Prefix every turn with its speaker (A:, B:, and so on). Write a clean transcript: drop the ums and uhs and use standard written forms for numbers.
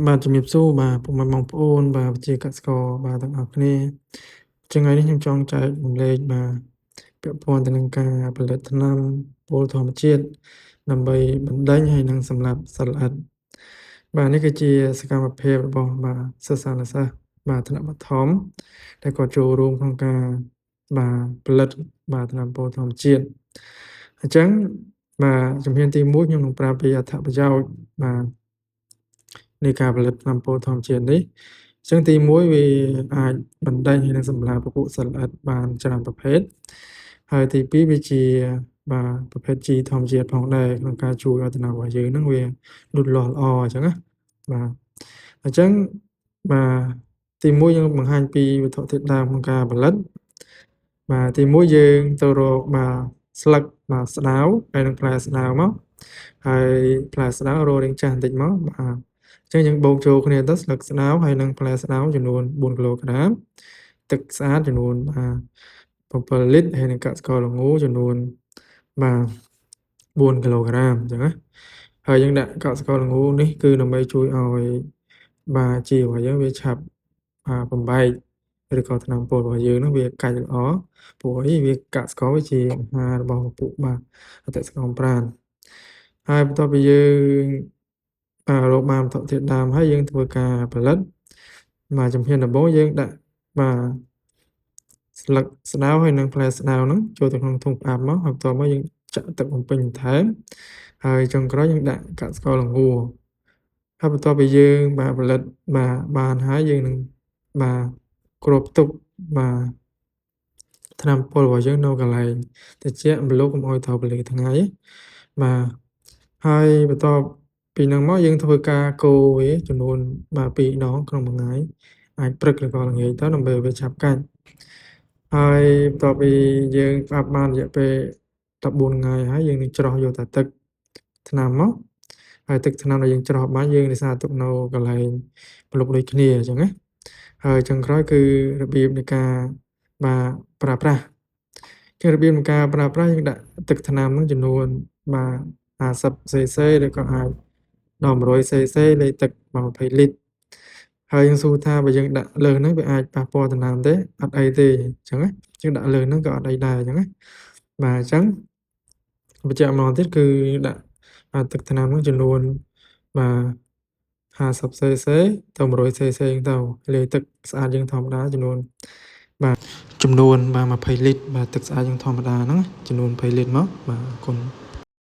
A: បាទជំរាបសួរបាទពុកម៉ែបងប្អូនបាទប្រជាកសិករបាទទាំងអស់គ្នាថ្ងៃនេះខ្ញុំចង់ចែករំលែកបាទពាក់ព័ន្ធទៅនឹងការផលិតថ្នាំពុលធម្មជាតិដើម្បីបណ្ដេញហើយនិងសម្លាប់សត្វល្អិតបាទនេះគឺជាសកម្មភាពរបស់បាទសិស្សានុសិស្សបាទថ្នាក់បឋមដែលគាត់ចូលរួមក្នុងការបាទផលិតបាទថ្នាំពុលធម្មជាតិអញ្ចឹងបាទជំហានទី1ខ្ញុំនឹងប្រាប់ពីអត្ថប្រយោជន៍បាទនៃការផលិតថ្នាំពុលធម្មជាតិនេះអញ្ចឹងទី1វាអាចបណ្ដេញហើយនិងសម្លាប់ពពួកសត្វល្អិតបានច្រើនប្រភេទហើយទី2វាជាបាទប្រភេទជីធម្មជាតិផងដែរក្នុងការជួយឲ្យដំណាំរបស់យើងហ្នឹងវាលូតលាស់ល្អអញ្ចឹងណាបាទអញ្ចឹងបាទទី1យើងបង្ហាញពីវត្ថុធាតុដើមក្នុងការផលិតបាទទី1យើងទៅរកបាទស្លឹកបាទស្តៅហើយនិងផ្លែស្តៅមកហើយផ្លែស្តៅរករាងចាស់បន្តិចមកបាទអញ្ចឹងយើងបូកចូលគ្នាទៅស្លឹកស្តៅហើយនិងផ្លែស្តៅចំនួន4គីឡូក្រាមទឹកស្អាតចំនួន7លីត្រហើយនិងកាត់ស្ករល្ងចំនួនបាទ4គីឡូក្រាមអញ្ចឹងណាហើយយើងដាក់កាត់ស្ករល្ងនេះគឺដើម្បីជួយឲ្យបាទជីរបស់យើងវាឆាប់បំបែកឬក៏ថ្នាំពុលរបស់យើងហ្នឹងវាកាច់ល្អព្រោះអីវាកាក់ស្ករវាជាអាហាររបស់ពពួកបាទអតិថិជនប្រាណហើយបន្ទាប់ពីយើងរកបានវត្ថុធាតុដើមហើយយើងធ្វើការផលិតបាទជំហានដំបូងយើងដាក់បាទស្លឹកស្តៅហើយនិងផ្លែស្តៅហ្នឹងចូលទៅក្នុងធុងផ្អាប់មកហើយបន្ទាប់មកយើងចាក់ទឹកបំពេញបន្ថែមហើយចុងក្រោយយើងដាក់កាក់ស្ករល្ងហើយបន្ទាប់ពីយើងបាទផលិតបាទបានហើយយើងនឹងបាទគ្របទុកបាទថ្នាំពុលរបស់យើងនៅកន្លែងត្រជាក់ម្លប់កុំឲ្យត្រូវពន្លឺថ្ងៃបាទហើយបន្ទាប់ពីហ្នឹងមកយើងធ្វើការកូរវាចំនួនបាទ2ដងក្នុងមួយថ្ងៃអាចព្រឹកឬក៏ល្ងាចទៅដើម្បីឲ្យវាឆាប់កាច់ហើយបន្ទាប់ពីយើងផ្អាប់បានរយៈពេល14ថ្ងៃហើយយើងនឹងច្រោះយកតែទឹកថ្នាំមកហើយទឹកថ្នាំដែលយើងច្រោះបានយើងរក្សាទុកនៅកន្លែងម្លប់ដូចគ្នាអញ្ចឹងណាហើយចុងក្រោយគឺរបៀបនៃការបាទប្រើប្រាស់ជារបៀបនៃការប្រើប្រាស់យើងដាក់ទឹកថ្នាំហ្នឹងចំនួនបាទ50 cc ឬក៏អាចដល់100 cc លាយទឹក20លីត្រហើយយើងសួរថាបើយើងដាក់លើសហ្នឹងវាអាចប៉ះពាល់ដំណាំទេអត់អីទេអញ្ចឹងណាយើងដាក់លើសហ្នឹងក៏អត់អីដែរអញ្ចឹងណាបាទអញ្ចឹងបញ្ជាក់ម្ដងទៀតគឺដាក់ទឹកថ្នាំហ្នឹងចំនួនបាទ50 cc ទៅ100 cc អញ្ចឹងទៅលាយទឹកស្អាតយើងធម្មតាចំនួនបាទ20លីត្របាទទឹកស្អាតយើងធម្មតាហ្នឹងចំនួន20លីត្រមកបាទអរគុណ